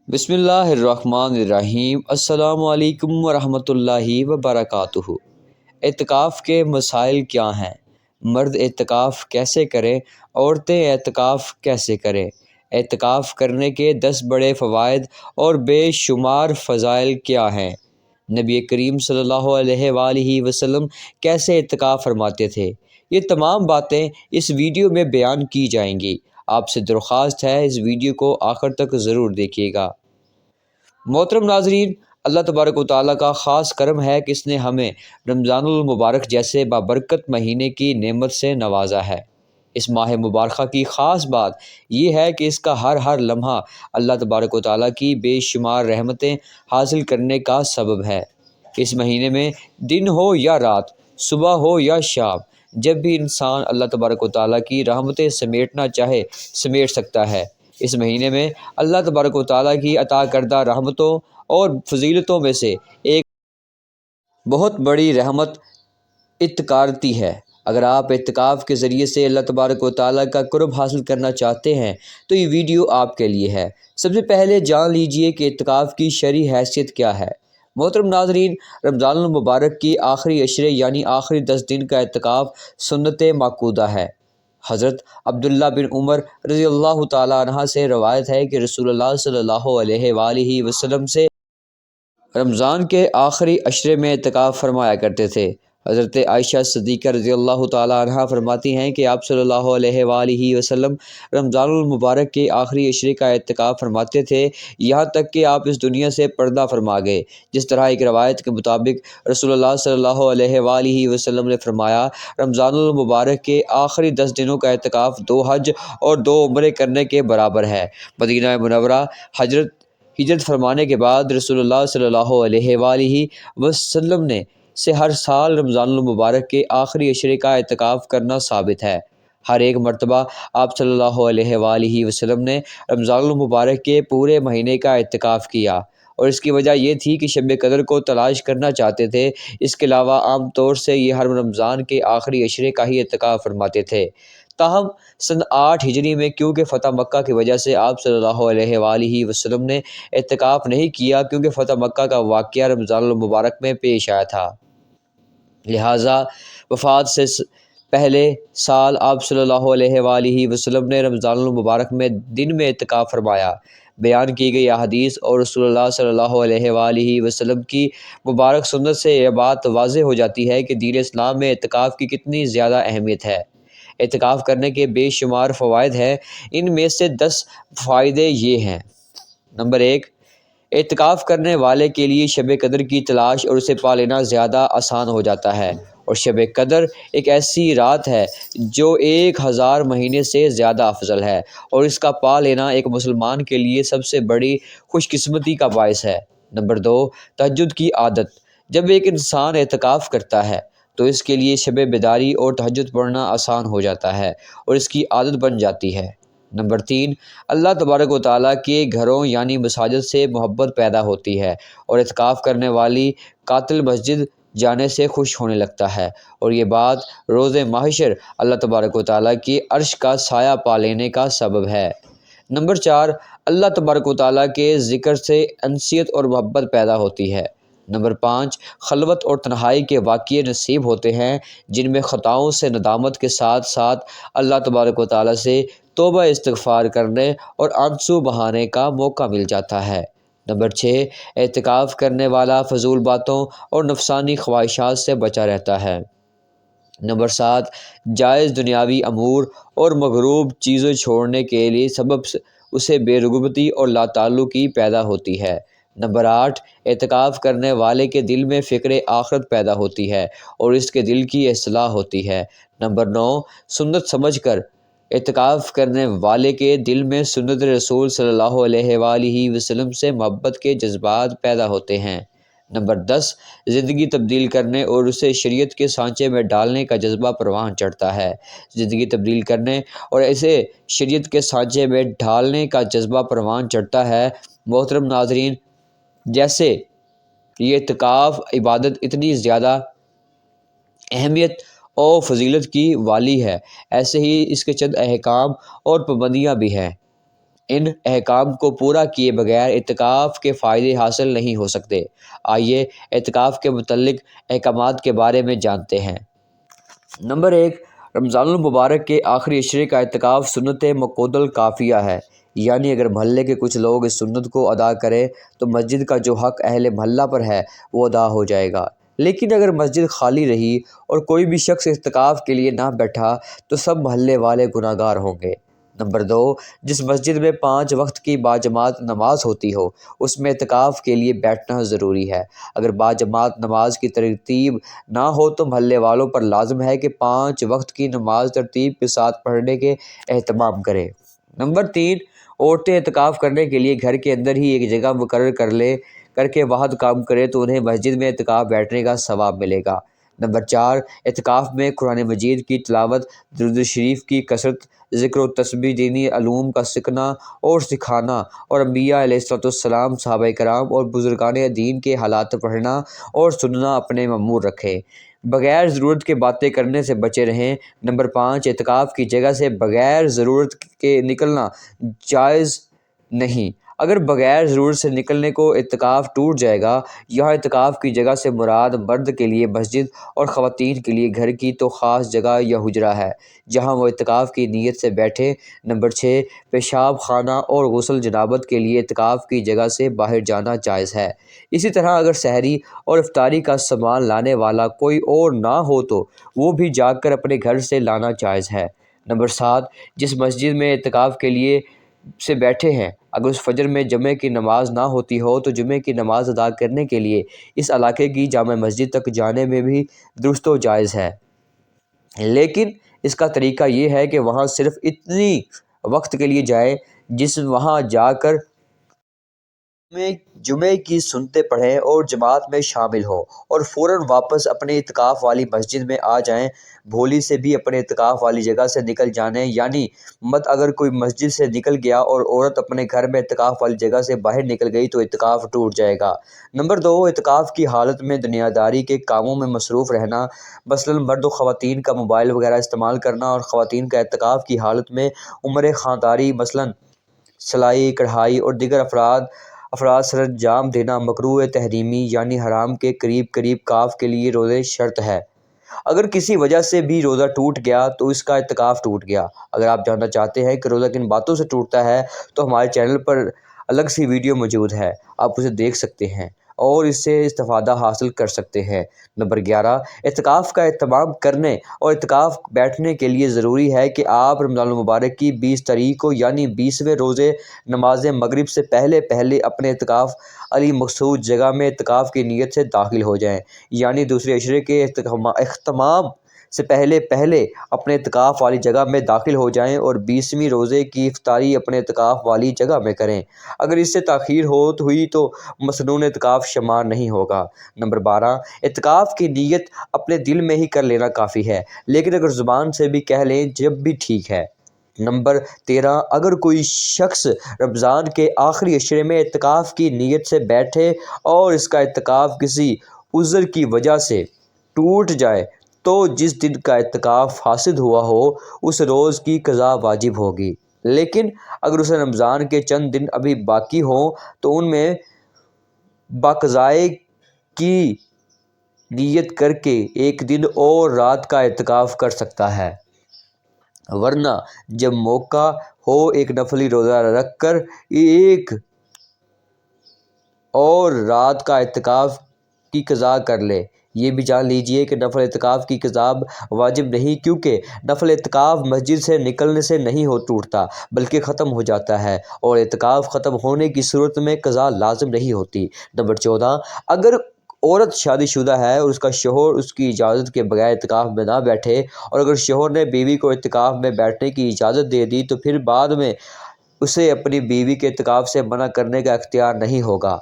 بسم اللہ الرحمن الرحیم۔ السلام علیکم ورحمۃ اللہ وبرکاتہ۔ اعتکاف کے مسائل کیا ہیں؟ مرد اعتکاف کیسے کریں؟ عورتیں اعتکاف کیسے کریں؟ اعتکاف کرنے کے 10 بڑے فوائد اور بے شمار فضائل کیا ہیں؟ نبی کریم صلی اللہ علیہ وآلہ وسلم کیسے اعتکاف فرماتے تھے؟ یہ تمام باتیں اس ویڈیو میں بیان کی جائیں گی۔ آپ سے درخواست ہے اس ویڈیو کو آخر تک ضرور دیکھیے گا۔ محترم ناظرین، اللہ تبارک و تعالیٰ کا خاص کرم ہے کہ اس نے ہمیں رمضان المبارک جیسے بابرکت مہینے کی نعمت سے نوازا ہے۔ اس ماہ مبارکہ کی خاص بات یہ ہے کہ اس کا ہر لمحہ اللہ تبارک و تعالیٰ کی بے شمار رحمتیں حاصل کرنے کا سبب ہے۔ اس مہینے میں دن ہو یا رات، صبح ہو یا شام، جب بھی انسان اللہ تبارک و تعالیٰ کی رحمتیں سمیٹنا چاہے سمیٹ سکتا ہے۔ اس مہینے میں اللہ تبارک و تعالیٰ کی عطا کردہ رحمتوں اور فضیلتوں میں سے ایک بہت بڑی رحمت اعتکافی ہے۔ اگر آپ اعتکاف کے ذریعے سے اللہ تبارک و تعالیٰ کا قرب حاصل کرنا چاہتے ہیں تو یہ ویڈیو آپ کے لیے ہے۔ سب سے پہلے جان لیجئے کہ اعتکاف کی شرعی حیثیت کیا ہے۔ محترم ناظرین، رمضان المبارک کی آخری عشرے یعنی آخری 10 دن کا اعتکاف سنت معقودہ ہے۔ حضرت عبداللہ بن عمر رضی اللہ تعالیٰ عنہ سے روایت ہے کہ رسول اللہ صلی اللہ علیہ وآلہ وسلم سے رمضان کے آخری عشرے میں اعتکاف فرمایا کرتے تھے۔ حضرت عائشہ صدیقہ رضی اللہ تعالیٰ عنہ فرماتی ہیں کہ آپ صلی اللہ علیہ وآلہ وسلم رمضان المبارک کے آخری عشرے کا اعتکاف فرماتے تھے، یہاں تک کہ آپ اس دنیا سے پردہ فرما گئے۔ جس طرح ایک روایت کے مطابق رسول اللہ صلی اللہ علیہ وآلہ وسلم نے فرمایا، رمضان المبارک کے آخری 10 دنوں کا اعتکاف 2 حج اور 2 عمرے کرنے کے برابر ہے۔ مدینہ منورہ ہجرت فرمانے کے بعد رسول اللہ صلی اللہ علیہ وآلہ وسلم نے سے ہر سال رمضان المبارک کے آخری عشرے کا اعتکاف کرنا ثابت ہے۔ ہر ایک مرتبہ آپ صلی اللہ علیہ وآلہ وسلم نے رمضان المبارک کے پورے مہینے کا اعتکاف کیا، اور اس کی وجہ یہ تھی کہ شب قدر کو تلاش کرنا چاہتے تھے۔ اس کے علاوہ عام طور سے یہ ہر رمضان کے آخری عشرے کا ہی اعتکاف فرماتے تھے۔ تاہم سن 8 ہجری میں کیونکہ فتح مکہ کی وجہ سے آپ صلی اللہ علیہ وآلہ وسلم نے اعتکاف نہیں کیا، کیونکہ فتح مکہ کا واقعہ رمضان المبارک میں پیش آیا تھا، لہٰذا وفات سے پہلے سال آپ صلی اللہ علیہ وآلہ وسلم نے رمضان المبارک میں دن میں اعتکاف فرمایا۔ بیان کی گئی احادیث اور رسول اللہ صلی اللہ علیہ وآلہ وسلم کی مبارک سنت سے یہ بات واضح ہو جاتی ہے کہ دین اسلام میں اعتکاف کی کتنی زیادہ اہمیت ہے۔ اعتکاف کرنے کے بے شمار فوائد ہیں، ان میں سے 10 فائدے یہ ہیں۔ نمبر 1، اعتکاف کرنے والے کے لیے شب قدر کی تلاش اور اسے پا لینا زیادہ آسان ہو جاتا ہے، اور شب قدر ایک ایسی رات ہے جو 1000 مہینے سے زیادہ افضل ہے، اور اس کا پا لینا ایک مسلمان کے لیے سب سے بڑی خوش قسمتی کا باعث ہے۔ نمبر 2، تہجد کی عادت۔ جب ایک انسان اعتکاف کرتا ہے تو اس کے لیے شب بیداری اور تہجد پڑھنا آسان ہو جاتا ہے اور اس کی عادت بن جاتی ہے۔ نمبر 3، اللہ تبارک و تعالیٰ کے گھروں یعنی مساجد سے محبت پیدا ہوتی ہے، اور اعتکاف کرنے والی قاتل مسجد جانے سے خوش ہونے لگتا ہے، اور یہ بات روز محشر اللہ تبارک و تعالیٰ کی عرش کا سایہ پا لینے کا سبب ہے۔ نمبر 4، اللہ تبارک و تعالیٰ کے ذکر سے انسیت اور محبت پیدا ہوتی ہے۔ نمبر 5، خلوت اور تنہائی کے واقعے نصیب ہوتے ہیں جن میں خطاؤں سے ندامت کے ساتھ ساتھ اللہ تبارک و تعالیٰ سے توبہ استغفار کرنے اور آنسو بہانے کا موقع مل جاتا ہے۔ نمبر 6، اعتکاف کرنے والا فضول باتوں اور نفسانی خواہشات سے بچا رہتا ہے۔ نمبر 7، جائز دنیاوی امور اور مغروب چیزیں چھوڑنے کے لیے سبب اسے بے رغبتی اور لا تعلقی پیدا ہوتی ہے۔ نمبر 8، اعتکاف کرنے والے کے دل میں فکر آخرت پیدا ہوتی ہے اور اس کے دل کی اصلاح ہوتی ہے۔ نمبر 9، سنت سمجھ کر اعتکاف کرنے والے کے دل میں سنت رسول صلی اللہ علیہ وآلہ وسلم سے محبت کے جذبات پیدا ہوتے ہیں۔ نمبر 10، زندگی تبدیل کرنے اور اسے شریعت کے سانچے میں ڈالنے کا جذبہ پروان چڑھتا ہے۔ زندگی تبدیل کرنے اور اسے شریعت کے سانچے میں ڈھالنے کا جذبہ پروان چڑھتا ہے۔ محترم ناظرین، جیسے یہ اعتکاف عبادت اتنی زیادہ اہمیت اور فضیلت کی والی ہے، ایسے ہی اس کے چند احکام اور پابندیاں بھی ہیں۔ ان احکام کو پورا کیے بغیر اعتکاف کے فائدے حاصل نہیں ہو سکتے۔ آئیے اعتکاف کے متعلق احکامات کے بارے میں جانتے ہیں۔ نمبر 1، رمضان المبارک کے آخری عشرے کا اعتکاف سنت مؤکدہ الکافیہ ہے، یعنی اگر محلے کے کچھ لوگ اس سنت کو ادا کریں تو مسجد کا جو حق اہل محلہ پر ہے وہ ادا ہو جائے گا۔ لیکن اگر مسجد خالی رہی اور کوئی بھی شخص اعتکاف کے لیے نہ بیٹھا تو سب محلے والے گناہ گار ہوں گے۔ نمبر 2، جس مسجد میں 5 وقت کی باجماعت نماز ہوتی ہو اس میں اعتکاف کے لیے بیٹھنا ضروری ہے۔ اگر باجماعت نماز کی ترتیب نہ ہو تو محلے والوں پر لازم ہے کہ 5 وقت کی نماز ترتیب کے ساتھ پڑھنے کے اہتمام کریں۔ نمبر 3، عورتیں اعتکاف کرنے کے لیے گھر کے اندر ہی ایک جگہ مقرر کر کے وہاں کام کریں تو انہیں مسجد میں اعتکاف بیٹھنے کا ثواب ملے گا۔ نمبر 4، اعتکاف میں قرآن مجید کی تلاوت، درود شریف کی کثرت، ذکر و تسبیح، دینی علوم کا سیکھنا اور سکھانا اور انبیاء علیہ السلام، صحابہ کرام اور بزرگان دین کے حالات پڑھنا اور سننا اپنے مأمور رکھیں۔ بغیر ضرورت کے باتیں کرنے سے بچے رہیں۔ نمبر 5، اعتکاف کی جگہ سے بغیر ضرورت کے نکلنا جائز نہیں۔ اگر بغیر ضرورت سے نکلنے کو اعتکاف ٹوٹ جائے گا۔ یہاں اعتکاف کی جگہ سے مراد مرد کے لیے مسجد اور خواتین کے لیے گھر کی تو خاص جگہ یا حجرہ ہے جہاں وہ اعتکاف کی نیت سے بیٹھیں۔ نمبر 6، پیشاب خانہ اور غسل جنابت کے لیے اعتکاف کی جگہ سے باہر جانا جائز ہے۔ اسی طرح اگر سحری اور افطاری کا سامان لانے والا کوئی اور نہ ہو تو وہ بھی جا کر اپنے گھر سے لانا جائز ہے۔ نمبر 7، جس مسجد میں اعتکاف کے لیے سے بیٹھے ہیں اگر اس فجر میں جمعہ کی نماز نہ ہوتی ہو تو جمعہ کی نماز ادا کرنے کے لیے اس علاقے کی جامع مسجد تک جانے میں بھی درست و جائز ہے، لیکن اس کا طریقہ یہ ہے کہ وہاں صرف اتنی وقت کے لیے جائیں جس وہاں جا کر جمعے کی سنتیں پڑھیں اور جماعت میں شامل ہوں اور فوراً واپس اپنے اعتکاف والی مسجد میں آ جائیں۔ بھولی سے بھی اپنے اعتکاف والی جگہ سے نکل جانے یعنی اگر کوئی مسجد سے نکل گیا اور عورت اپنے گھر میں اعتکاف والی جگہ سے باہر نکل گئی تو اعتکاف ٹوٹ جائے گا۔ نمبر 2، اعتکاف کی حالت میں دنیاداری کے کاموں میں مصروف رہنا، مثلاً مرد و خواتین کا موبائل وغیرہ استعمال کرنا، اور خواتین کا اعتکاف کی حالت میں امور خانداری مثلاً سلائی، کڑھائی اور دیگر افراد سرانجام دینا مکروہ تحریمی یعنی حرام کے قریب کاف کے لیے روزے شرط ہے۔ اگر کسی وجہ سے بھی روزہ ٹوٹ گیا تو اس کا اعتکاف ٹوٹ گیا۔ اگر آپ جاننا چاہتے ہیں کہ روزہ کن باتوں سے ٹوٹتا ہے تو ہمارے چینل پر الگ سی ویڈیو موجود ہے، آپ اسے دیکھ سکتے ہیں اور اس سے استفادہ حاصل کر سکتے ہیں۔ نمبر 11، اعتکاف کا اہتمام کرنے اور اعتکاف بیٹھنے کے لیے ضروری ہے کہ آپ رمضان المبارک کی 20 تاریخ کو یعنی 20ویں روزے نماز مغرب سے پہلے اپنے اعتکاف علی مخصوص جگہ میں اعتکاف کی نیت سے داخل ہو جائیں، یعنی دوسرے عشرے کے اختتام سے پہلے اپنے اعتکاف والی جگہ میں داخل ہو جائیں اور 20ویں روزے کی افطاری اپنے اعتکاف والی جگہ میں کریں۔ اگر اس سے تاخیر ہوئی تو مسنون اعتکاف شمار نہیں ہوگا۔ نمبر 12، اعتکاف کی نیت اپنے دل میں ہی کر لینا کافی ہے، لیکن اگر زبان سے بھی کہہ لیں جب بھی ٹھیک ہے۔ نمبر 13، اگر کوئی شخص رمضان کے آخری عشرے میں اعتکاف کی نیت سے بیٹھے اور اس کا اعتکاف کسی عذر کی وجہ سے ٹوٹ جائے تو جس دن کا اعتکاف فاسد ہوا ہو اس روز کی قضا واجب ہوگی، لیکن اگر اسے رمضان کے چند دن ابھی باقی ہوں تو ان میں باقضائے کی نیت کر کے ایک دن اور رات کا اعتکاف کر سکتا ہے، ورنہ جب موقع ہو ایک نفلی روزہ رکھ کر ایک اور رات کا اعتکاف کی قضا کر لے۔ یہ بھی جان لیجئے کہ نفل اعتکاف کی قضا واجب نہیں، کیونکہ نفل اعتکاف مسجد سے نکلنے سے نہیں ٹوٹتا بلکہ ختم ہو جاتا ہے اور اعتکاف ختم ہونے کی صورت میں قضا لازم نہیں ہوتی۔ نمبر 14، اگر عورت شادی شدہ ہے اور اس کا شوہر اس کی اجازت کے بغیر اعتکاف میں نہ بیٹھے اور اگر شوہر نے بیوی کو اعتکاف میں بیٹھنے کی اجازت دے دی تو پھر بعد میں اسے اپنی بیوی کے اعتکاف سے منع کرنے کا اختیار نہیں ہوگا۔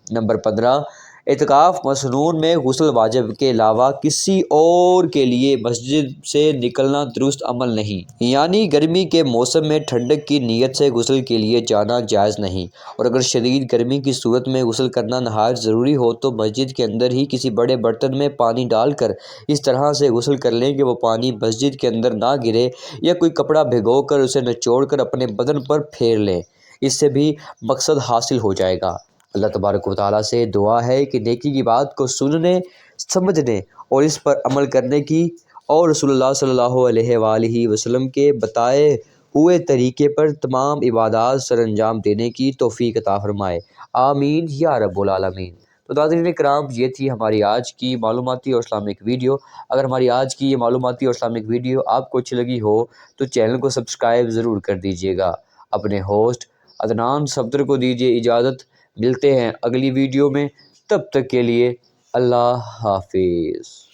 نمبر 15، اعتکاف مسنون میں غسل واجب کے علاوہ کسی اور کے لیے مسجد سے نکلنا درست عمل نہیں، یعنی گرمی کے موسم میں ٹھنڈک کی نیت سے غسل کے لیے جانا جائز نہیں، اور اگر شدید گرمی کی صورت میں غسل کرنا نہایت ضروری ہو تو مسجد کے اندر ہی کسی بڑے برتن میں پانی ڈال کر اس طرح سے غسل کر لیں کہ وہ پانی مسجد کے اندر نہ گرے، یا کوئی کپڑا بھگو کر اسے نچوڑ کر اپنے بدن پر پھیر لیں۔ اس سے بھی مقصد حاصل ہو جائے گا۔ اللہ تبارک و تعالیٰ سے دعا ہے کہ نیکی کی بات کو سننے، سمجھنے اور اس پر عمل کرنے کی، اور رسول اللہ صلی اللہ علیہ وآلہ وسلم کے بتائے ہوئے طریقے پر تمام عبادات سر انجام دینے کی توفیق عطا فرمائے، آمین یا رب العالمین۔ تو ناظرین کرام، یہ تھی ہماری آج کی معلوماتی اور اسلامک ویڈیو۔ اگر ہماری آج کی یہ معلوماتی اور اسلامک ویڈیو آپ کو اچھی لگی ہو تو چینل کو سبسکرائب ضرور کر دیجیے گا۔ اپنے ہوسٹ عدنان صفدر کو دیجیے اجازت، ملتے ہیں اگلی ویڈیو میں، تب تک کے لیے اللہ حافظ۔